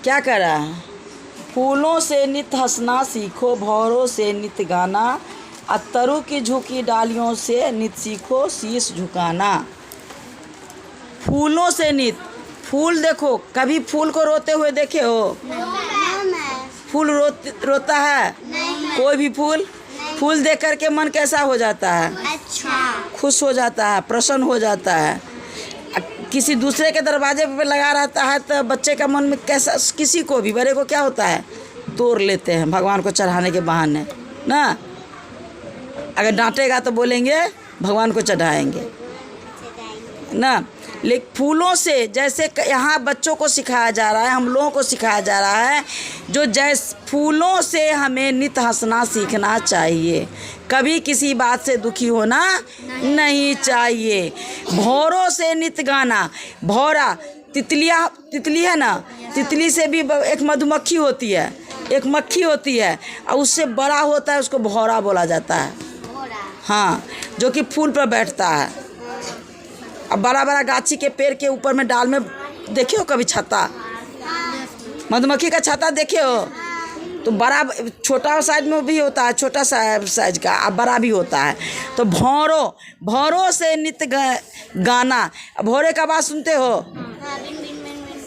क्या करा? फूलों से नित हंसना सीखो, भौरों से नित गाना, अत्तरू की झुकी डालियों से नित सीखो शीश झुकाना। फूलों से नित, फूल देखो, कभी फूल को रोते हुए देखे हो? फूल रोता है? कोई भी फूल? फूल देख कर के मन कैसा हो जाता है? अच्छा, खुश हो जाता है, प्रसन्न हो जाता है। किसी दूसरे के दरवाजे पे लगा रहता है तो बच्चे का मन में कैसा, किसी को भी, बड़े को क्या होता है, तोड़ लेते हैं भगवान को चढ़ाने के बहाने ना। अगर डांटेगा तो बोलेंगे भगवान को चढ़ाएंगे ना। लेकिन फूलों से, जैसे यहाँ बच्चों को सिखाया जा रहा है, हम लोगों को सिखाया जा रहा है, जो जैसे फूलों से हमें नित हंसना सीखना चाहिए, कभी किसी बात से दुखी होना नहीं चाहिए। भौरों से नित गाना, भौरा तितली है ना, तितली से भी एक मधुमक्खी होती है, एक मक्खी होती है, और उससे बड़ा होता है, उसको भौरा बोला जाता है। हाँ, जो कि फूल पर बैठता है। अब बड़ा बड़ा गाछी के पेड़ के ऊपर में, डाल में देखे हो कभी छत्ता? मधुमक्खी का छत्ता देखे हो? तो बड़ा, छोटा साइज में भी होता है, छोटा साइज का, अब बड़ा भी होता है। तो भौरों से नित गाना, भौरे का आवाज़ सुनते हो?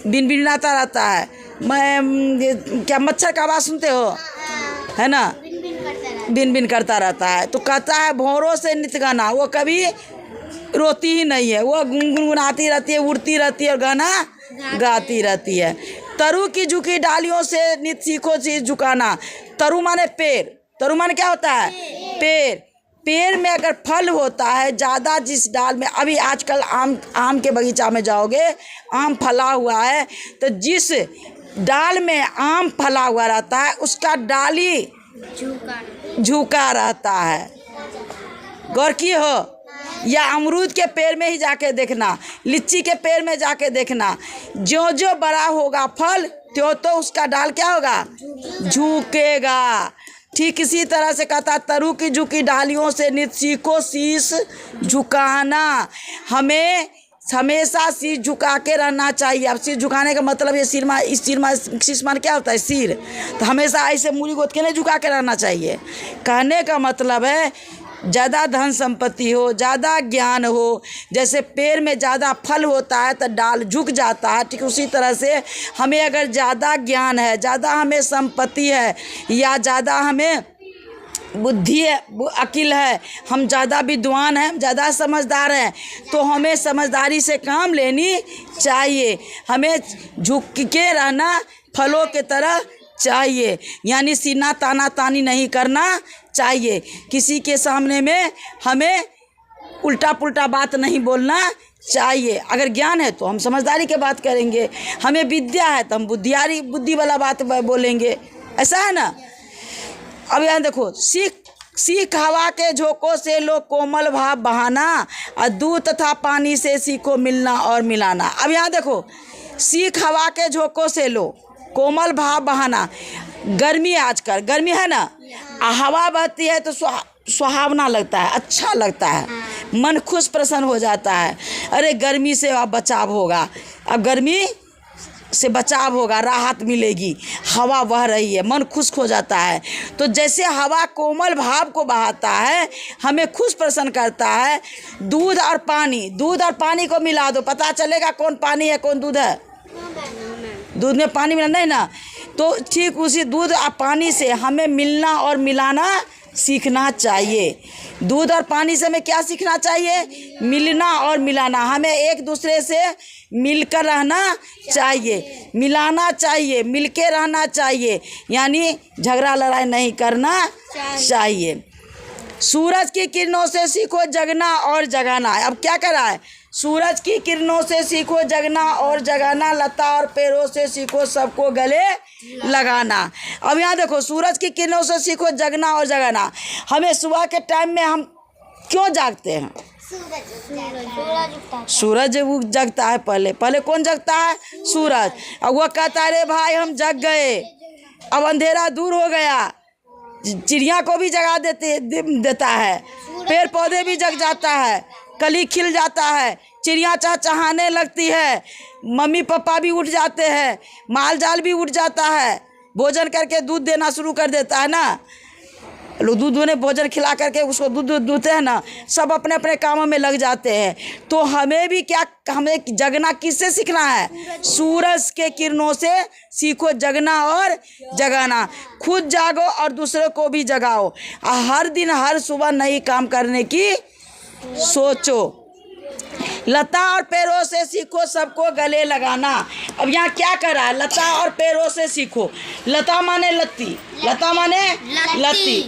बिन बिनाता रहता है। क्या मच्छर का आवाज़ सुनते हो? है ना, बिन बिन करता रहता है। तो कहता है भौरों से नित गाना, वो कभी रोती ही नहीं है, वो गुनगुनाती रहती है, उड़ती रहती है और गाना गाती रहती है। तरु की झुकी डालियों से नित सीखो चीज झुकाना। तरु माने पेड़, तरु माने क्या होता है? पेड़। पेड़ में अगर फल होता है ज़्यादा, जिस डाल में, अभी आजकल आम के बगीचा में जाओगे, आम फला हुआ है, तो जिस डाल में आम फला हुआ रहता है उसका डाली झुका रहता है। गौर किए हो? या अमरूद के पेड़ में ही जाके देखना, लीची के पेड़ में जाके देखना, जो जो बड़ा होगा फल, त्यों तो उसका डाल क्या होगा? झुकेगा। ठीक इसी तरह से कहता, तरु की झुकी डालियों से नित सीखो शीश झुकाना। हमें हमेशा शीश झुका के रहना चाहिए। अब शीश झुकाने का मतलब ये शीश मान क्या होता है? सिर। तो हमेशा ऐसे मूरी गोद के नहीं झुका के रहना चाहिए। कहने का मतलब है, ज़्यादा धन संपत्ति हो, ज़्यादा ज्ञान हो, जैसे पेड़ में ज़्यादा फल होता है तो डाल झुक जाता है, ठीक उसी तरह से हमें अगर ज़्यादा ज्ञान है, ज़्यादा हमें संपत्ति है, या ज़्यादा हमें बुद्धि है, अकिल है, हम ज़्यादा विद्वान हैं, ज़्यादा समझदार हैं, तो हमें समझदारी से काम लेनी चाहिए। हमें झुक के रहना फलों के तरह चाहिए, यानी सीना ताना तानी नहीं करना चाहिए। किसी के सामने में हमें उल्टा पुल्टा बात नहीं बोलना चाहिए। अगर ज्ञान है तो हम समझदारी के बात करेंगे, हमें विद्या है तो हम बुद्धि वाला बात बोलेंगे, ऐसा है ना। अब यहाँ देखो, सीख हवा के झोंकों से लो कोमल भाव बहाना, और दूध तथा पानी से सीखो मिलना और मिलाना। अब यहाँ देखो, सीख हवा के झोंकों से लो कोमल भाव बहाना। गर्मी, आजकल गर्मी है ना, हवा बहती है तो सुहावना लगता है, अच्छा लगता है, मन खुश प्रसन्न हो जाता है। अरे गर्मी से अब बचाव होगा, अब गर्मी से बचाव होगा, राहत मिलेगी, हवा बह रही है, मन खुश हो जाता है। तो जैसे हवा कोमल भाव को बहाता है, हमें खुश प्रसन्न करता है। दूध और पानी को मिला दो, पता चलेगा कौन पानी है कौन दूध है। दूध में पानी मिला नहीं ना, तो ठीक उसी दूध और पानी से हमें मिलना और मिलाना सीखना चाहिए। दूध और पानी से हमें क्या सीखना चाहिए? मिलना और मिलाना। हमें एक दूसरे से मिलकर रहना चाहिए, मिलाना चाहिए, मिलके रहना चाहिए, यानी झगड़ा लड़ाई नहीं करना चाहिए। सूरज की किरणों से सीखो जगना और जगाना। अब क्या कर रहा है? सूरज की किरणों से सीखो जगना और जगाना, लता और पेड़ों से सीखो सबको गले लगाना। अब यहाँ देखो, सूरज की किरणों से सीखो जगना और जगाना। हमें सुबह के टाइम में हम क्यों जागते हैं? सूरज जगता है। पहले कौन जगता है? सूरज। अब वह कहता है, अरे भाई हम जग गए, अब अंधेरा दूर हो गया। चिड़िया को भी जगा देता है, पेड़ पौधे भी जग जाता है, कली खिल जाता है, चिड़िया चहचहाने लगती है, मम्मी पापा भी उठ जाते हैं, माल जाल भी उठ जाता है, भोजन करके दूध देना शुरू कर देता है ना। लोग दूध दूने भोजन खिला करके उसको दूध दूधते हैं ना, सब अपने अपने कामों में लग जाते हैं। तो हमें भी क्या, हमें जगना किससे सीखना है? सूरज के किरणों से सीखो जगना और जगाना। खुद जागो और दूसरे को भी जगाओ। हर दिन हर सुबह नई काम करने की सोचो। लता और पैरों से सीखो सबको गले लगाना। अब यहाँ क्या कर रहा है? लता और पैरों से सीखो। लता माने लत्ती, लता माने लत्ती।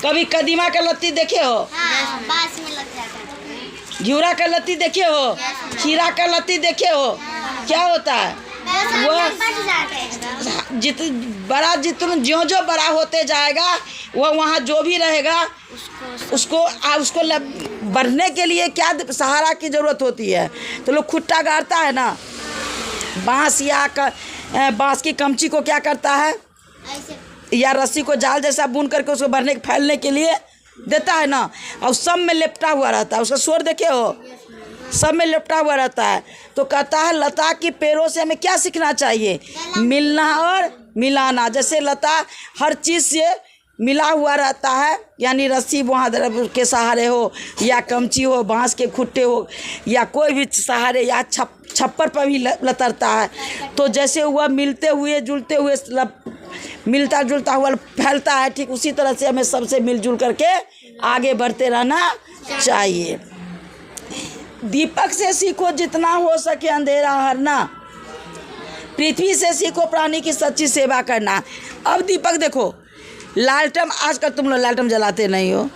कभी कदीमा का लत्ती देखे हो? हाँ, बांस में लग जाता है। घिउरा का लत्ती देखे हो? खीरा का लत्ती देखे हो? क्या होता है वो? जितना ज्यों बड़ा होते जाएगा वो वहाँ जो भी रहेगा उसको बढ़ने के लिए क्या सहारा की ज़रूरत होती है? तो लोग खुट्टा गाड़ता है ना, बांस या बांस की कमची को क्या करता है, या रस्सी को जाल जैसा बुन करके उसको बढ़ने फैलने के लिए देता है ना, और सब में लिपटा हुआ रहता है। उसका शोर देखे हो? सब में लिपटा हुआ रहता है। तो कहता है लता की पैरों से हमें क्या सीखना चाहिए? मिलना और मिलाना। जैसे लता हर चीज़ से मिला हुआ रहता है, यानी रस्सी वहाँ के सहारे हो, या कमची हो, बांस के खुट्टे हो, या कोई भी सहारे, या छप्पर पर भी लतरता है। तो जैसे वह मिलते हुए जुलते हुए मिलता जुलता हुआ फैलता है, ठीक उसी तरह से हमें सबसे मिलजुल करके आगे बढ़ते रहना चाहिए। दीपक से सीखो जितना हो सके अंधेरा हरना। पृथ्वी से सीखो प्राणी की सच्ची सेवा करना। अब दीपक देखो, लालटम, आजकल तुम लोग लालटम जलाते नहीं हो,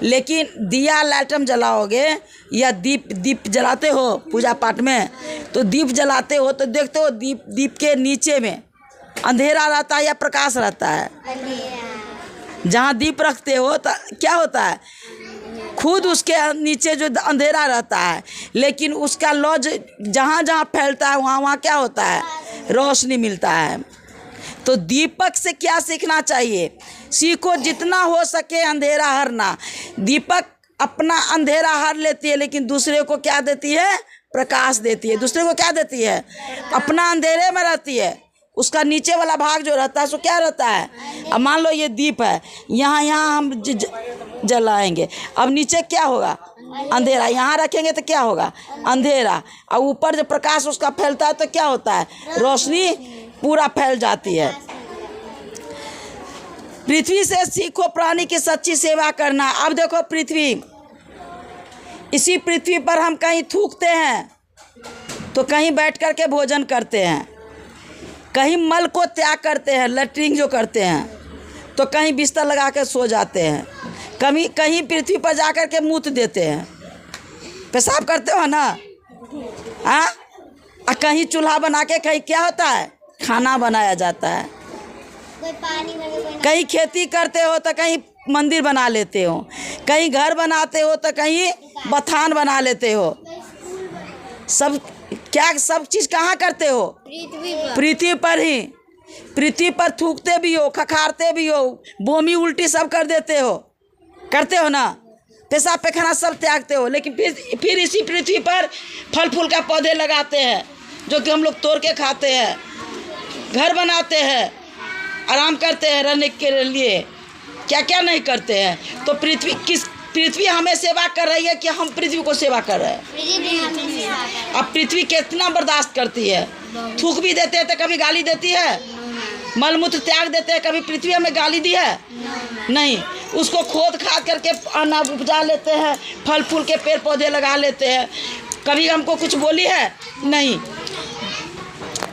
लेकिन दिया लालटम जलाओगे या दीप जलाते हो पूजा पाठ में, तो दीप जलाते हो तो देखते हो दीप के नीचे में अंधेरा रहता है या प्रकाश रहता है? जहाँ दीप रखते हो तो क्या होता है? खुद उसके नीचे जो अंधेरा रहता है, लेकिन उसका लौ जहाँ जहाँ फैलता है वहाँ वहाँ क्या होता है? रोशनी मिलता है। तो दीपक से क्या सीखना चाहिए? सीखो जितना हो सके अंधेरा हरना। दीपक अपना अंधेरा हर लेती है, लेकिन दूसरे को क्या देती है? प्रकाश देती है। दूसरे को क्या देती है? अपना अंधेरे में रहती है, उसका नीचे वाला भाग जो रहता है सो क्या रहता है? अब मान लो ये दीप है, यहाँ हम जलाएंगे, अब नीचे क्या होगा? अंधेरा। यहाँ रखेंगे तो क्या होगा? अंधेरा। और ऊपर जो प्रकाश उसका फैलता है तो क्या होता है? रोशनी पूरा फैल जाती है। पृथ्वी से सीखो प्राणी की सच्ची सेवा करना। अब देखो पृथ्वी, इसी पृथ्वी पर हम कहीं थूकते हैं तो कहीं बैठ कर के भोजन करते हैं, कहीं मल को त्याग करते हैं, लैट्रिन जो करते हैं, तो कहीं बिस्तर लगा कर सो जाते हैं, कहीं पृथ्वी पर जा कर के मूत देते हैं, पेशाब करते हो ना, हाँ? और कहीं चूल्हा बना के कहीं क्या होता है? खाना बनाया जाता है। कहीं खेती करते हो तो कहीं मंदिर बना लेते हो, कहीं घर बनाते हो तो कहीं बथान बना लेते हो। सब चीज़ कहाँ करते हो? पृथ्वी पर ही। पृथ्वी पर थूकते भी हो, खखारते भी हो, बोमी उल्टी सब कर देते हो, करते हो ना, पेशाब पैखाना सब त्यागते हो। लेकिन फिर इसी पृथ्वी पर फल फूल का पौधे लगाते हैं जो कि हम लोग तोड़ के खाते हैं, घर बनाते हैं, आराम करते हैं रहने के लिए, क्या क्या नहीं करते हैं। तो पृथ्वी हमें सेवा कर रही है कि हम पृथ्वी को सेवा कर रहे हैं? अब पृथ्वी कितना बर्दाश्त करती है? थूक भी देते हैं तो कभी गाली देती है? मलमूत्र त्याग देते हैं, कभी पृथ्वी हमें गाली दी है? नहीं। उसको खोद खाद करके अनाज उपजा लेते हैं, फल फूल के पेड़ पौधे लगा लेते हैं, कभी हमको कुछ बोली है? नहीं।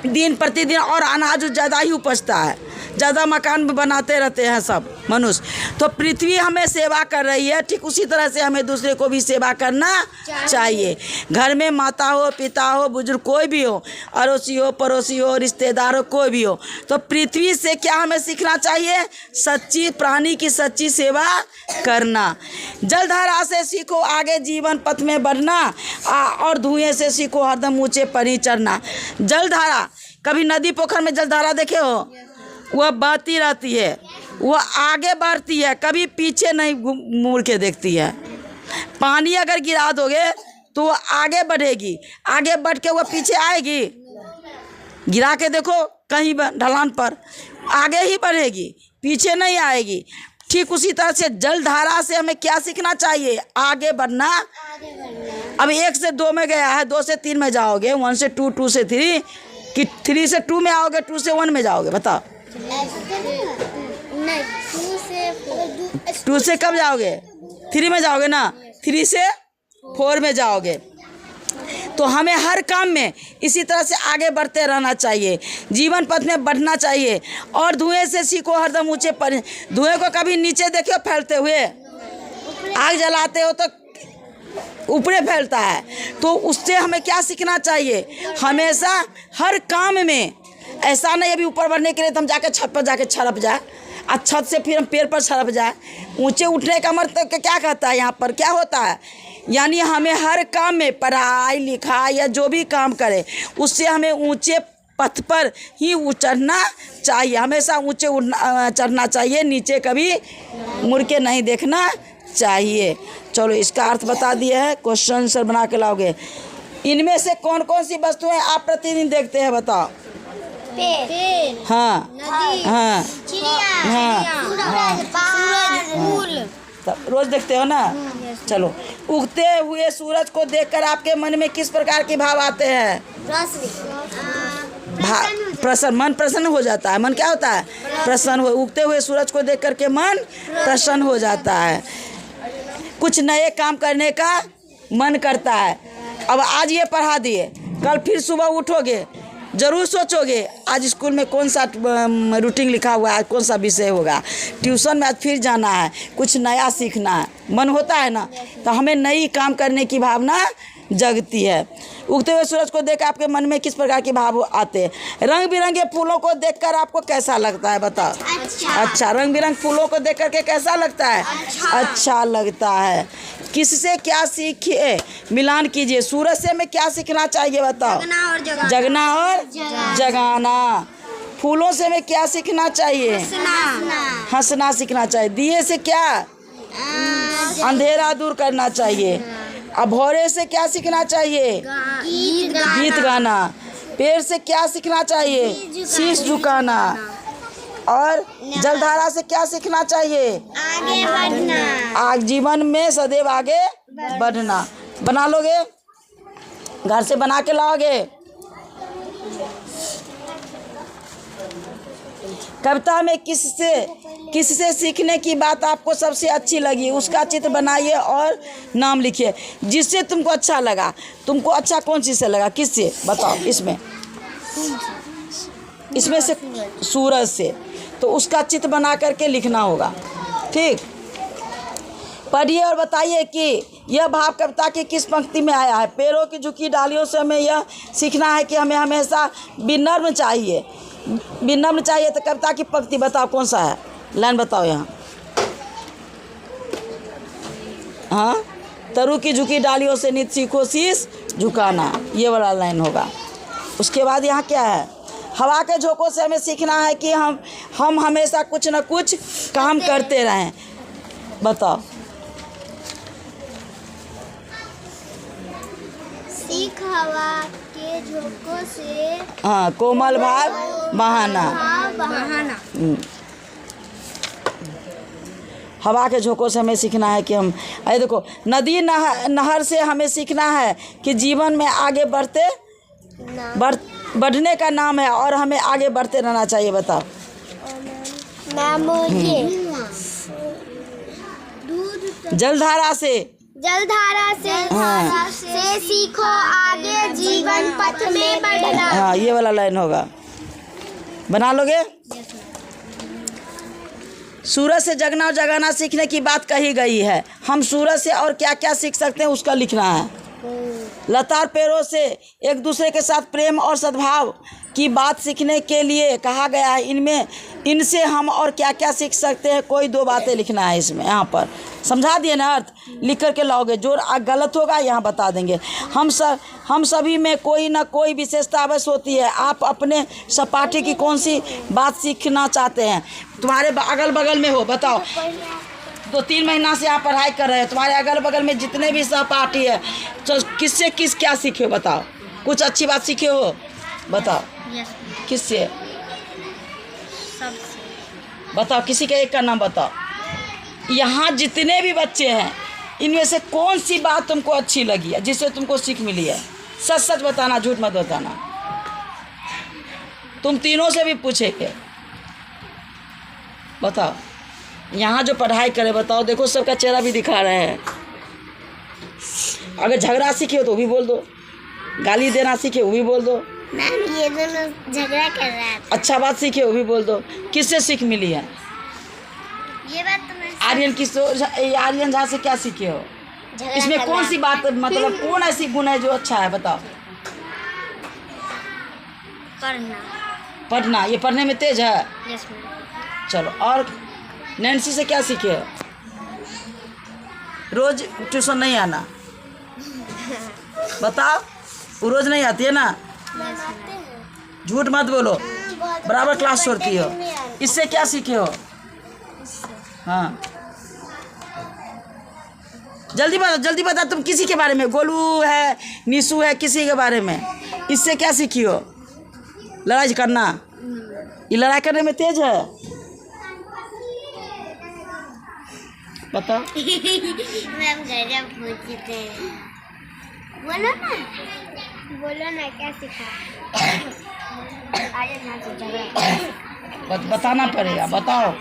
दिन प्रतिदिन और अनाज ज़्यादा ही उपजता है, ज़्यादा मकान बनाते रहते हैं सब मनुष्य। तो पृथ्वी हमें सेवा कर रही है, ठीक उसी तरह से हमें दूसरे को भी सेवा करना चाहिए। घर में माता हो, पिता हो, बुजुर्ग कोई भी हो, अड़ोसी हो, पड़ोसी हो, रिश्तेदार हो, कोई भी हो, तो पृथ्वी से क्या हमें सीखना चाहिए? सच्ची प्राणी की सच्ची सेवा करना। जलधारा से सीखो आगे जीवन पथ में बढ़ना, और धुएं से सीखो हरदम ऊँचे पर ही चढ़ना। जलधारा, कभी नदी पोखर में जलधारा देखे हो? वह बहती रहती है, वह आगे बढ़ती है, कभी पीछे नहीं मुड़ के देखती है। पानी अगर गिरा दोगे तो वो आगे बढ़ेगी, आगे बढ़ के वो पीछे आएगी। गिरा के देखो कहीं ढलान पर, आगे ही बढ़ेगी, पीछे नहीं आएगी। ठीक उसी तरह से जलधारा से हमें क्या सीखना चाहिए? आगे बढ़ना। अब 1 से 2 में गया है, 2 से 3 में जाओगे, 1 से 2, 2 से 3, कि 3 से 2 में आओगे, 2 से 1 में जाओगे? बताओ। नहीं, 2 से कब जाओगे? 3 में जाओगे ना, 3 से 4 में जाओगे। तो हमें हर काम में इसी तरह से आगे बढ़ते रहना चाहिए, जीवन पथ में बढ़ना चाहिए। और धुएं से सीखो हरदम ऊंचे पर। धुएं को कभी नीचे देखियो फैलते हुए? आग जलाते हो तो ऊपरे फैलता है। तो उससे हमें क्या सीखना चाहिए? हमेशा हर काम में ऐसा नहीं अभी ऊपर बढ़ने के लिए तो हम जाके छत पर जाके छड़प जाए, और छत से फिर हम पेड़ पर छड़प जाए। ऊंचे उठने का मतलब क्या कहता है? यहाँ पर क्या होता है? यानी हमें हर काम में, पढ़ाई लिखाई या जो भी काम करें, उससे हमें ऊंचे पथ पर ही चढ़ना चाहिए। हमेशा ऊंचे चढ़ना चाहिए, नीचे कभी मुड़ के नहीं देखना चाहिए। चलो, इसका अर्थ बता दिए है, क्वेश्चन आंसर बना के लाओगे। इनमें से कौन कौन सी वस्तुएं आप प्रतिदिन देखते हैं? बताओ। पेड़, हाँ, नदी, हाँ, चिड़िया, हाँ, सूरज, फूल। तब रोज देखते हो ना? चलो, उगते हुए सूरज को देखकर आपके मन में किस प्रकार के भाव आते हैं? प्रसन्न, मन प्रसन्न हो जाता है। मन क्या होता है? प्रसन्न हो। उगते हुए सूरज को देख करके मन प्रसन्न हो जाता है। कुछ नए काम करने का मन करता है। अब आज ये पढ़ा दिए, कल फिर सुबह उठोगे, ज़रूर सोचोगे आज स्कूल में कौन सा रूटीन लिखा हुआ है, कौन सा विषय होगा, ट्यूशन में आज फिर जाना है, कुछ नया सीखना है। मन होता है ना, तो हमें नई काम करने की भावना जगती है। उगते हुए सूरज को देख आपके मन में किस प्रकार के भाव आते हैं? रंग बिरंगे फूलों को देखकर आपको कैसा लगता है? बताओ। अच्छा, रंग बिरंगे फूलों को देख करके कैसा लगता है? अच्छा लगता है। किससे क्या सीखे? मिलान कीजिए। सूरज से हमें क्या सीखना चाहिए? बताओ। जगना और जगाना। फूलों से हमें क्या सीखना चाहिए? हंसना सीखना चाहिए। दिए से क्या? अंधेरा दूर करना चाहिए। अब भौरे से क्या सीखना चाहिए? गीत गाना। पेड़ से क्या सीखना चाहिए? शीश झुकाना। और जलधारा से क्या सीखना चाहिए? आगे बढ़ना। आग जीवन में सदैव आगे बढ़ना। बना लोगे? घर से बना के लाओगे? कविता में किससे सीखने की बात आपको सबसे अच्छी लगी? उसका चित्र बनाइए और नाम लिखिए। जिससे तुमको अच्छा लगा। तुमको अच्छा कौन चीज़ से लगा? किससे? बताओ। इसमें से सूरज से, तो उसका चित्र बना करके लिखना होगा। ठीक, पढ़िए और बताइए कि यह भाव कविता की किस पंक्ति में आया है। पेड़ों की झुकी डालियों से हमें यह सीखना है कि हमें हमेशा विनम्र चाहिए। विनम्र चाहिए तो कविता की पंक्ति बताओ कौन सा है? लाइन बताओ यहाँ। हाँ, तरु की झुकी डालियों से नित सीखो शीश झुकाना, ये वाला लाइन होगा। उसके बाद यहाँ क्या है? हवा के झोंकों से हमें सीखना है कि हम हमेशा कुछ न कुछ काम करते रहें। बताओ। सीख हवा के झोंकों से। हाँ, कोमल भाव बहाना। हवा के झोंकों से हमें सीखना है कि हम, अरे देखो, नदी नहर से हमें सीखना है कि जीवन में आगे बढ़ने का नाम है और हमें आगे बढ़ते रहना चाहिए। बताओ। जलधारा से से सीखो आगे जीवन पथ में बढ़ना। हाँ, ये वाला लाइन होगा। बना लोगे? सूरज से जगना और जगाना सीखने की बात कही गई है। हम सूरज से और क्या क्या सीख सकते हैं उसका लिखना है। लता और पेड़ों से एक दूसरे के साथ प्रेम और सद्भाव की बात सीखने के लिए कहा गया है। इनसे हम और क्या क्या सीख सकते हैं, कोई 2 बातें लिखना है इसमें। यहाँ पर समझा दिए ना अर्थ? लिख करके लाओगे। जो गलत होगा यहाँ बता देंगे। हम सभी में कोई ना कोई विशेषता अवश्य होती है। आप अपने सपाटी की कौन सी बात सीखना चाहते हैं? तुम्हारे अगल बगल में हो, बताओ। 2-3 महीना से यहाँ पढ़ाई कर रहे हैं, तुम्हारे अगल बगल में जितने भी सहपाठी है, तो किससे क्या सीखे हो बताओ? कुछ अच्छी बात सीखे हो बताओ? यस किससे सबसे। बताओ, किसी का एक का नाम बताओ। यहाँ जितने भी बच्चे हैं, इनमें से कौन सी बात तुमको अच्छी लगी है, जिससे तुमको सीख मिली है? सच सच बताना, झूठ मत बताना। तुम तीनों से भी पूछेंगे, बताओ। यहाँ जो पढ़ाई करे बताओ, देखो सबका चेहरा भी दिखा रहे हैं। अगर झगड़ा सीखे हो तो भी बोल दो, गाली देना सीखे वो भी बोल दो, मैम ये दोनों झगड़ा कर रहा है। अच्छा बात सीखे वो भी बोल दो। किससे सीख मिली है? ये बात तो मैं आर्यन झा से क्या सीखे हो? झगड़ा इसमें कर कौन रहा सी बात, मतलब कौन ऐसी गुण है जो अच्छा है बताओ? पढ़ना। पढ़ना। ये पढ़ने में तेज है? Yes ma'am. चलो, और नैन्सी से क्या सीखे हो? रोज ट्यूशन नहीं आना, बताओ। वो रोज नहीं आती है ना? झूठ मत बोलो, बराबर क्लास छोड़ती हो। इससे क्या सीखे हो? हाँ, जल्दी बता तुम किसी के बारे में, गोलू है, निशु है, किसी के बारे में। इससे क्या सीखी हो? लड़ाई करना। ये लड़ाई करने में तेज है, बताओ। मैम गजब पूछते हैं। बोलो ना क्या सीखा? आर्यन झा से झगड़ा। बताना पड़ेगा, बताओ।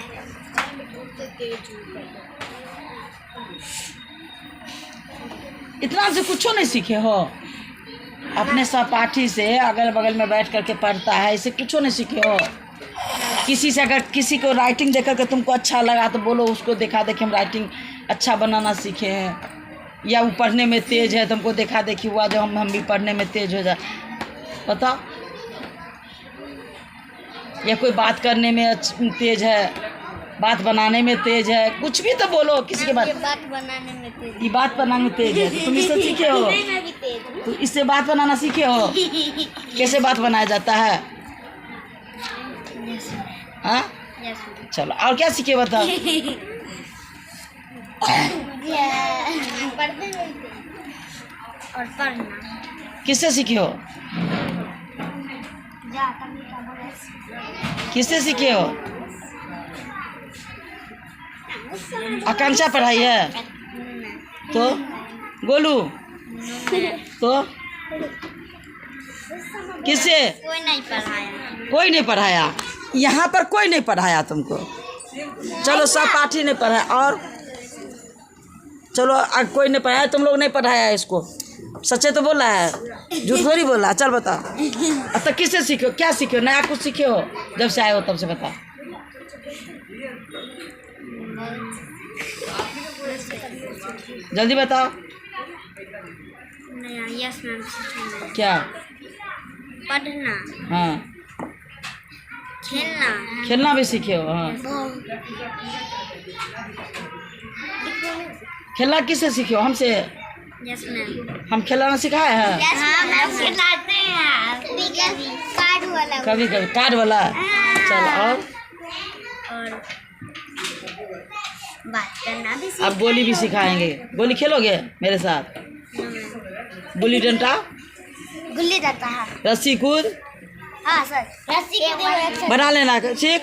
इतना से कुछ नहीं सीखे हो? अपने सहपाठी से अगल बगल में बैठ करके पढ़ता है, इसे कुछ नहीं सीखे हो? किसी से अगर किसी को राइटिंग देख करके तुमको अच्छा लगा तो बोलो उसको देखा देखी हम राइटिंग अच्छा बनाना सीखे हैं। या वो पढ़ने में तेज है, तुमको देखा देखी हुआ जो हम भी पढ़ने में तेज हो जाए, बताओ। या कोई बात करने में तेज है, बात बनाने में तेज है, कुछ भी तो बोलो। किसी के बात बनाने में तेज। ये बात बनाने में तेज है, तो तुम इससे सीखे हो? तो इससे बात बनाना सीखे हो? कैसे बात बनाया जाता है? हाँ, चलो, और क्या सीखे बताओ? और पढ़ना। किससे सीखे हो? किससे सीखे हो? आकांक्षा पढ़ाई है तो? गोलू तो? किससे? कोई नहीं पढ़ाया। कोई नहीं पढ़ाया? यहाँ पर कोई नहीं पढ़ाया तुमको? चलो, सब पाठी ने पढ़ाया। और चलो, कोई नहीं पढ़ाया, तुम लोग नहीं पढ़ाया इसको? सच्चे तो बोला है, झूठ थोड़ी बोला। चल बताओ, अब तक किससे सीखे हो? क्या सीखे हो? नया कुछ सीखे हो जब से आए हो तब से? बताओ। जल्दी बताओ। Yes ma'am. क्या? पढ़ना। हाँ, खेलना। खेलना भी सीखे हो? हाँ, खेलना किससे सीखे हो? हमसे? Yes ma'am. हम खेलना सिखाए हैं? खिलाते हैं कार्ड वाला। कभी कभी कार्ड वाला। चल, और बात करना भी। अब गोली भी सिखाएंगे। गोली खेलोगे मेरे साथ? गुल्ली डंडा, गुल्ली डंडा। रस्सी कूद हाँ सर, रस्सी कूद बना लेना, ठीक।